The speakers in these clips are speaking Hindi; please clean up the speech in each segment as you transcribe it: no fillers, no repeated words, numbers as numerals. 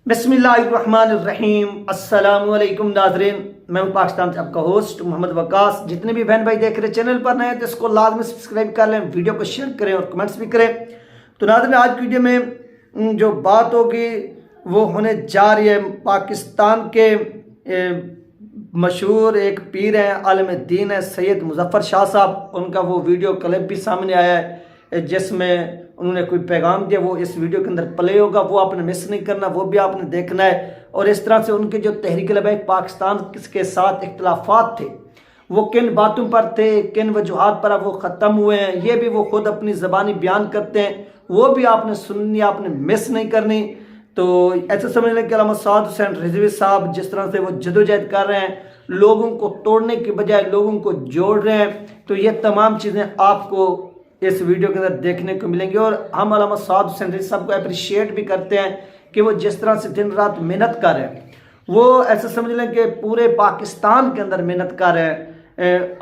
बिस्मिल्लाहिर्रहमानिर्रहीम। अस्सलामुअलैकुम नाज़रीन, मैं हूं पाकिस्तान से आपका होस्ट मोहम्मद वकास। जितने भी बहन भाई देख रहे चैनल पर नए हैं तो इसको लाजमी सब्सक्राइब कर लें, वीडियो को शेयर करें और कमेंट्स भी करें। तो नाज़रीन, आज की वीडियो में जो बात होगी वो होने जा रही है पाकिस्तान के मशहूर एक पीर हैं, आलिम दीन है सैयद मुजफ्फर शाह साहब। उनका वो वीडियो क्लिप भी सामने आया है जिसमें उन्होंने कोई पैगाम दिया, वो इस वीडियो के अंदर प्ले होगा, वो आपने मिस नहीं करना, वो भी आपने देखना है। और इस तरह से उनके जो तहरीक लबैक पाकिस्तान के साथ इख्तलाफात थे वो किन बातों पर थे, किन वजूहात पर अब वो ख़त्म हुए हैं, ये भी वो खुद अपनी ज़बानी बयान करते हैं, वो भी आपने सुननी, आपने मिस नहीं करनी। तो ऐसे समझ लें कि अल्लामा साद हुसैन रिजवी साहब जिस तरह से वो जदोजहद कर रहे हैं, लोगों को तोड़ने के बजाय लोगों को जोड़ रहे हैं, तो ये तमाम चीज़ें आपको इस वीडियो के अंदर देखने को मिलेंगी। और हम अल्लामा साद हुसैन रिजवी साहब को अप्रिशिएट भी करते हैं कि वो जिस तरह से दिन रात मेहनत कर रहे हैं, वो ऐसे समझ लें कि पूरे पाकिस्तान के अंदर मेहनत कर रहे हैं।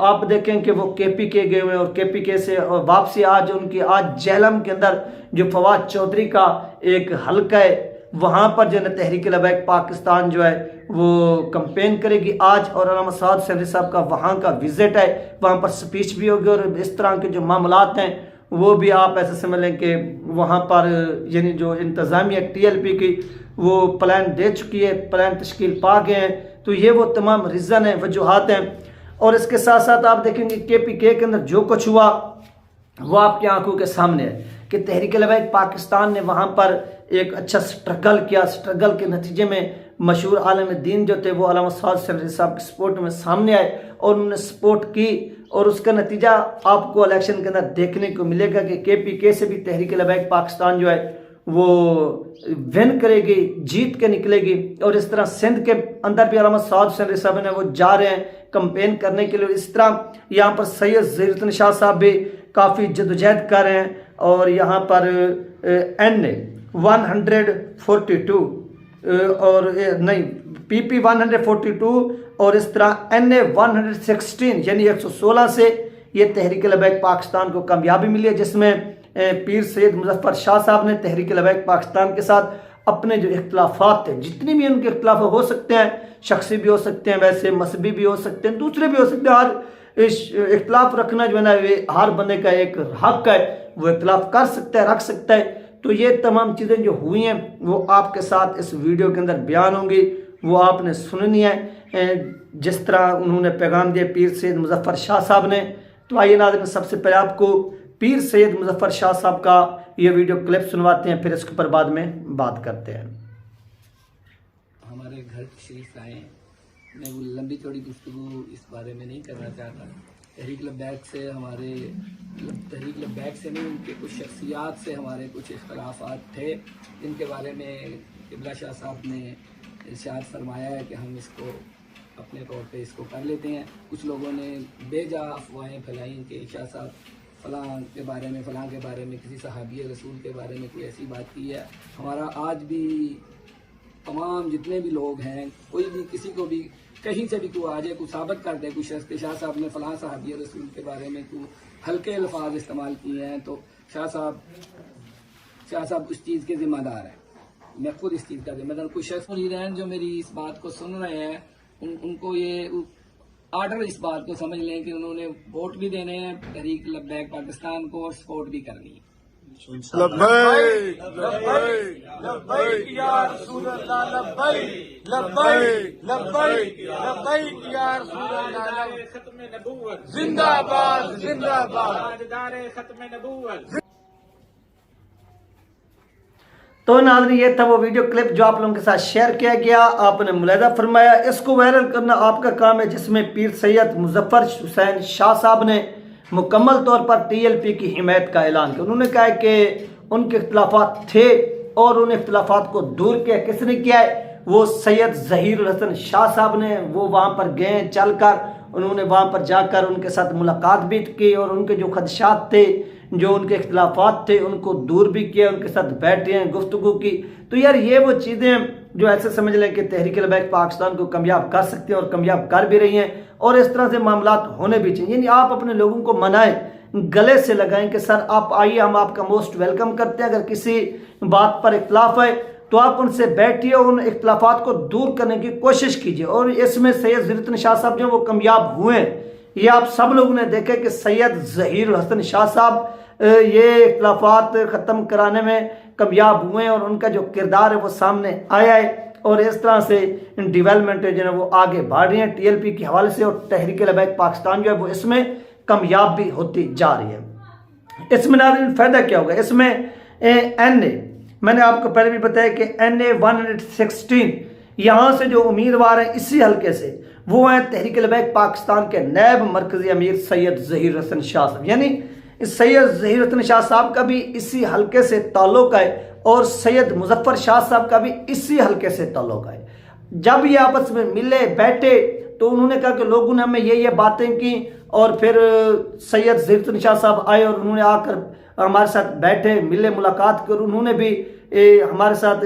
आप देखें कि वो KPK गए हुए हैं और KPK से वापसी आज उनकी आज जेहलम के अंदर जो फवाद चौधरी का एक हल्का है, वहाँ पर जो है तहरीक लबैक पाकिस्तान जो है वो कंपेन करेगी आज। और अल्लामा साद हुसैन साहब का वहाँ का विजिट है, वहाँ पर स्पीच भी होगी और इस तरह के जो मामलात हैं वो भी आप ऐसे समझ लें कि वहाँ पर यानी जो इंतज़ामिया TLP की वो प्लान दे चुकी है, प्लान तश्कील पा गए हैं। तो ये वो तमाम रीज़न हैं, वजूहात हैं। और इसके साथ साथ आप देखेंगे KPK के अंदर जो कुछ हुआ वो आपकी आंखों के सामने है कि तहरीक लबैक पाकिस्तान ने वहाँ पर एक अच्छा स्ट्रगल किया। स्ट्रगल के नतीजे में मशहूर आलिम दीन जो थे वो अल्लामा साद हुसैन साहब की सपोर्ट में सामने आए और उन्होंने सपोर्ट की। और उसका नतीजा आपको इलेक्शन के अंदर देखने को मिलेगा कि KPK से भी तहरीक लबैक पाकिस्तान जो है वो विन करेगी, जीत के निकलेगी। और इस तरह सिंध के अंदर भी अल्लामा साद हुसैन साहब ने वो जा रहे हैं कंपेन करने के लिए। इस तरह यहाँ पर सैयद ज़हीरुद्दीन शाह साहब भी काफ़ी जदोजहद कर रहे हैं। और यहाँ पर NA 142 और नहीं PP 142 और इस तरह NA 116 यानी 116 से ये तहरीक लबैक पाकिस्तान को कामयाबी मिली है, जिसमें पीर सैयद मुजफ्फर शाह साहब ने तहरीक लबैक पाकिस्तान के साथ अपने जो इख्तलाफात थे, जितनी भी उनके इख्तलाफ हो सकते हैं, शख्सी भी हो सकते हैं, वैसे मजहबी भी हो सकते हैं, दूसरे भी हो सकते हैं, हर इख्तलाफ रखना जो है ना हर बंदे का एक हक है, वो इख्तलाफ कर सकता है, रख सकता है। तो ये तमाम चीज़ें जो हुई हैं वो आपके साथ इस वीडियो के अंदर बयान होंगी, वो आपने सुननी है जिस तरह उन्होंने पैगाम दिया पीर सैयद मुजफ्फर शाह साहब ने। तो आइए नाज़रीन, सबसे पहले आपको पीर सैयद मुजफ्फर शाह साहब का ये वीडियो क्लिप सुनवाते हैं, फिर इसके ऊपर बाद में बात करते हैं। हमारे घर शरीफ आए, मैं वो लंबी चौड़ी गुफ्तगू इस बारे में नहीं करना चाहता। तहरीक लबैक से हमारे तहरीक लबैक से नहीं, उनके कुछ शख्सियात से हमारे कुछ इख्तलाफात थे, जिनके बारे में क़िबला शाह साहब ने इरशाद फरमाया है कि हम इसको अपने तौर पे इसको कर लेते हैं। कुछ लोगों ने बेजा अफवाहें फैलाई कि शाह साहब फ़लाँ के बारे में, फ़लाँ के बारे में, किसी सहाबी रसूल के बारे में कोई ऐसी बात की है। हमारा आज भी तमाम जितने भी लोग हैं, कोई भी किसी को भी कहीं से भी कोई आ जाए, कुछ साबित कर दे, कुछ शख्स शाह साहब ने फ़लाँ सहाबी रसूल के बारे में कोई हल्के अल्फाज इस्तेमाल किए हैं, तो शाह साहब उस चीज़ के ज़िम्मेदार हैं। मैं खुद इस चीज़ का ज़िम्मेदार। कुछ शख्स मुरीदैन जो मेरी इस बात को सुन रहे हैं, उनको ये आर्डर इस बात को समझ लें कि उन्होंने वोट भी देने हैं तहरीक लबैक पाकिस्तान को और सपोर्ट भी करनी है। लब्बैक लब्बैक लब्बैक या रसूल अल्लाह, लब्बैक लब्बैक लब्बैक लब्बैक या रसूल अल्लाह, खत्म नबूवत जिंदाबाद जिंदाबाद, ताजदार खत्म नबूवत। तो नाज़रीन, ये था वो वीडियो क्लिप जो आप लोगों के साथ शेयर किया गया, आपने मुलाहिजा फरमाया। इसको वायरल करना आपका काम है, जिसमें पीर सैयद मुजफ्फर हुसैन शाह साहब ने मुकम्मल तौर पर TLP की हिमायत का ऐलान किया। उन्होंने कहा कि उनके इख्तलाफात थे और उन इख्तलाफात को दूर किया। किसने किया है? वो सैयद ज़हीरुल शाह साहब ने। वो वहाँ पर गए चल कर, उन्होंने वहाँ पर जाकर उनके साथ मुलाकात भी की और उनके जो खदशात थे, जो उनके इख्तलाफात थे, उनको दूर भी किया, उनके साथ बैठे हैं, गुफ्तगू की। तो यार ये वो चीज़ें जो ऐसे समझ लें कि तहरीक लबैक पाकिस्तान को कामयाब कर सकते हैं और कामयाब कर भी रही हैं। और इस तरह से मामलात होने भी चाहिए। यानी आप अपने लोगों को मनाएं, गले से लगाएं कि सर आप आइए, हम आपका मोस्ट वेलकम करते हैं। अगर किसी बात पर इख्तलाफ है तो आप उनसे बैठिए और उन इख्तलाफात को दूर करने की कोशिश कीजिए। और इसमें सैयद ज़हीरुद्दीन शाह साहब जो वो कामयाब हुए हैं, ये आप सब लोगों ने देखे कि सैयद ज़हीरुल हसन शाह साहब ये इख्तलाफात ख़त्म कराने में कामयाब हुए हैं और उनका जो किरदार है वो सामने आया है। और इस तरह से डेवलपमेंट जो है वो आगे बढ़ रही है TLP के हवाले से, और तहरीक लबैक पाकिस्तान जो है वो इसमें कामयाब भी होती जा रही है। इसमें नाज़रीन फ़ायदा क्या होगा, इसमें NA मैंने आपको पहले भी बताया कि NA 116 यहाँ से जो उम्मीदवार हैं इसी हल्के से वो हैं तहरीक लबैक पाकिस्तान के नायब मरकजी अमीर सैयद ज़हीर हसन शाह साहब। यानी सैयद ज़हीर हसन शाह साहब का भी इसी हल्के से ताल्लुक़ है और सैयद मुजफ्फर शाह साहब का भी इसी हल्के से ताल्लुक़ है। जब ये आपस में मिले बैठे तो उन्होंने कहा कि लोगों ने हमें ये बातें की, और फिर सैयद ज़हीर हसन शाह साहब आए और उन्होंने आकर हमारे साथ बैठे, मिले, मुलाकात कर, उन्होंने भी हमारे साथ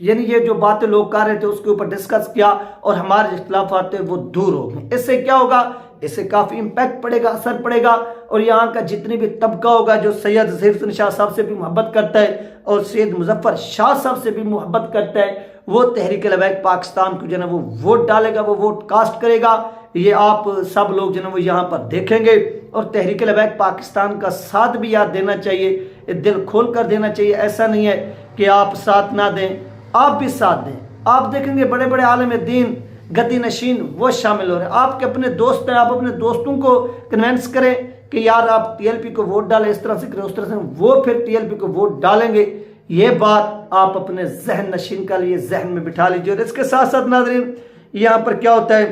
ये जो बातें लोग कर रहे थे उसके ऊपर डिस्कस किया और हमारे इख्तिलाफात वो दूर हो गए। इससे क्या होगा, इससे काफ़ी इम्पैक्ट पड़ेगा, असर पड़ेगा, और यहाँ का जितनी भी तबका होगा जो सैयद ज़हीर हसन शाह साहब से भी मोहब्बत करता है और सैयद मुजफ्फर शाह साहब से भी मोहब्बत करता है, वो तहरीक लबैक पाकिस्तान को जो है वो वोट डालेगा, वो वोट कास्ट करेगा। ये आप सब लोग जो है वो यहाँ पर देखेंगे। और तहरीक लबैक पाकिस्तान का साथ भी याद देना चाहिए, दिल खोल कर देना चाहिए। ऐसा नहीं है कि आप साथ ना दें, आप भी साथ दें। आप देखेंगे बड़े बड़े आलिम दीन गद्दी नशीन वो शामिल हो रहे हैं। आपके अपने दोस्त हैं, आप अपने दोस्तों को कन्वेंस करें कि यार आप TLP को वोट डालें, इस तरह से करें, उस तरह से, वो फिर TLP को वोट डालेंगे। ये बात आप अपने जहन नशीन का लिए जहन में बिठा लीजिए। और इसके साथ साथ नाज़रीन यहाँ पर क्या होता है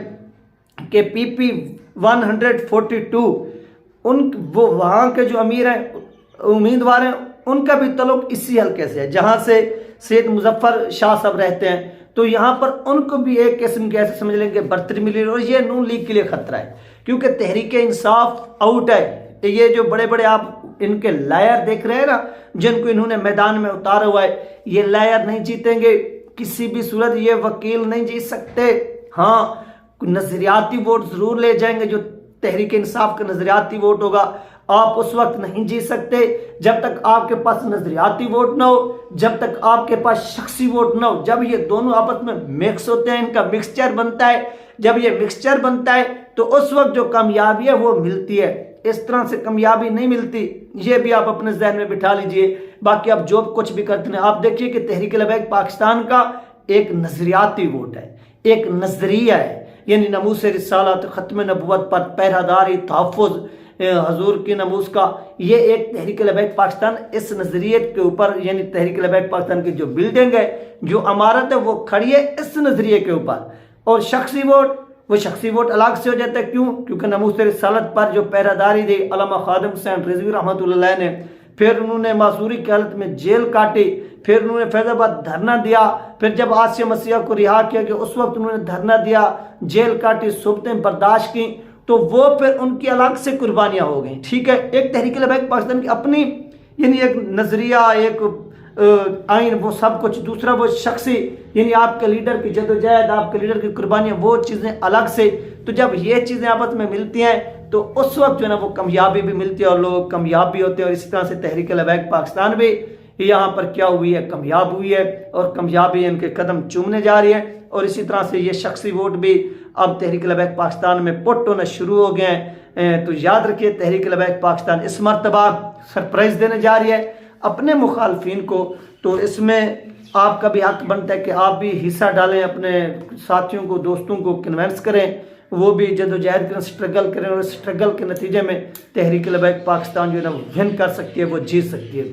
कि PP 142 वो वहाँ के जो अमीर हैं, उम्मीदवार हैं, उनका भी तल्लुक़ इसी हल्के से है जहाँ से सैयद मुजफ्फर शाह साहब रहते हैं। तो यहाँ पर उनको भी एक किस्म के ऐसे समझ लेंगे बर्तरी मिली, और ये नून लीग के लिए खतरा है क्योंकि तहरीक इंसाफ आउट है। ये जो बड़े बड़े आप इनके लायर देख रहे हैं ना, जिनको इन्होंने मैदान में उतारा हुआ है, ये लायर नहीं जीतेंगे किसी भी सूरत, ये वकील नहीं जीत सकते। हाँ, नजरियाती वोट जरूर ले जाएंगे, जो तहरीक इंसाफ का नजरियाती वोट होगा। आप उस वक्त नहीं जीत सकते जब तक आपके पास नजरियाती वोट ना हो, जब तक आपके पास शख्सी वोट ना हो। जब ये दोनों आपस में मिक्स होते हैं, इनका मिक्सचर बनता है, जब ये मिक्सचर बनता है तो उस वक्त जो कामयाबी है वो मिलती है। इस तरह से कामयाबी नहीं मिलती, ये भी आप अपने जहन में बिठा लीजिए। बाकी आप जो कुछ भी करते हैं, आप देखिए कि तहरीक लबैक पाकिस्तान का एक नजरियाती वोट है, एक नजरिया है, यानी नमूस रिसालत, खत्म नबुवत पर पहरादारी, तहफ़्फ़ुज़ हजूर की नमूस का, ये एक तहरीक लबैक पाकिस्तान इस नजरिए के ऊपर, यानी तहरीक लबैक पाकिस्तान की जो बिल्डिंग है, जो इमारत है, वो खड़ी है इस नजरिए के ऊपर। और शख्सी वोट, वो शख्सी वोट अलग से हो जाता है। क्यों? क्योंकि नमूस रिसालत पर जो पहरादारी दी अल्लामा खादिम हुसैन रिजवी रहमतुल्लाह ने, फिर उन्होंने मासूरी की हालत में जेल काटी, फिर उन्होंने फैजाबाद धरना दिया, फिर जब आसिया मसीहा को रिहा किया कि उस वक्त उन्होंने धरना दिया, जेल काटी, सुबतें बर्दाश्त की, तो वो फिर उनकी अलग से कुर्बानियां हो गई। ठीक है, एक तहरीक लबैक पाकिस्तान की अपनी, यानी एक नजरिया, एक आइन, वो सब कुछ। दूसरा वो शख्सी, यानी आपके लीडर की जदोजहद, आपके लीडर की कुर्बानियां, वो चीज़ें अलग से। तो जब ये चीज़ें आपस में मिलती हैं तो उस वक्त जो है ना वो कामयाबी भी मिलती है और लोग कामयाब भी होते हैं। और इसी तरह से तहरीक लबैक पाकिस्तान भी यहाँ पर क्या हुई है, कामयाब हुई है, और कामयाबी इनके कदम चूमने जा रही है। और इसी तरह से ये शख्सी वोट भी अब तहरीक लबैक पाकिस्तान में पुट होना शुरू हो गए हैं। तो याद रखिए, तहरीक लबैक पाकिस्तान इस मरतबा सरप्राइज़ देने जा रही है अपने मुखालफिन को। तो इसमें आपका भी हक बनता है कि आप भी हिस्सा डालें, अपने साथियों को, दोस्तों को कन्वेंस करें, वो भी जदोजहद करें, स्ट्रगल करें, और स्ट्रगल के नतीजे में तहरीक लबैक पाकिस्तान जो है ना विन कर सकती है, वो जीत सकती है।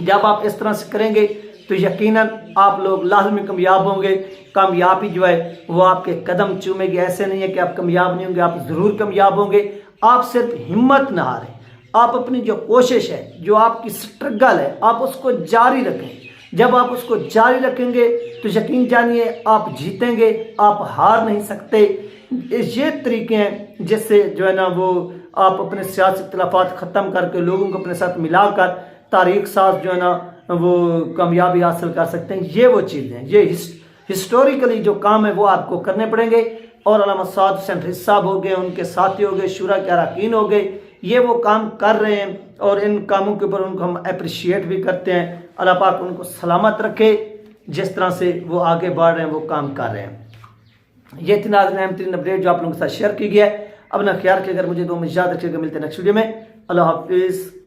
जब आप इस तरह से करेंगे तो यकीनन आप लोग लाजमी कामयाब होंगे। कामयाबी जो है वो आपके कदम चूमेगी। ऐसे नहीं है कि आप कामयाब नहीं होंगे, आप ज़रूर कामयाब होंगे। आप सिर्फ हिम्मत ना हारें, आप अपनी जो कोशिश है, जो आपकी स्ट्रगल है, आप उसको जारी रखें। जब आप उसको जारी रखेंगे तो यकीन जानिए आप जीतेंगे, आप हार नहीं सकते। ये तरीके हैं जिससे जो है ना वो आप अपने सियासी इख्तिलाफात ख़त्म करके लोगों को अपने साथ मिलाकर तारीख साज जो है ना वो कामयाबी हासिल कर सकते हैं। ये वो चीज़ें हैं, ये हिस्टोरिकली जो काम है वो आपको करने पड़ेंगे। और अल्लामा साद हुसैन रिज़वी साहब हो गए, उनके साथी हो गए, शुरा के अरकान हो गए, ये वो काम कर रहे हैं और इन कामों के ऊपर उनको हम अप्रिशिएट भी करते हैं। अल्लाह पाक उनको सलामत रखे, जिस तरह से वो आगे बढ़ रहे हैं वो काम कर रहे हैं। ये इतनी अहम तरीन अपडेट जो आप लोगों के साथ शेयर की गया है। अब ना ख्याल कि अगर मुझे 2 मिनट याद रखिएगा, मिलते हैं नेक्स्ट वीडियो में। अल्लाह हाफिज़।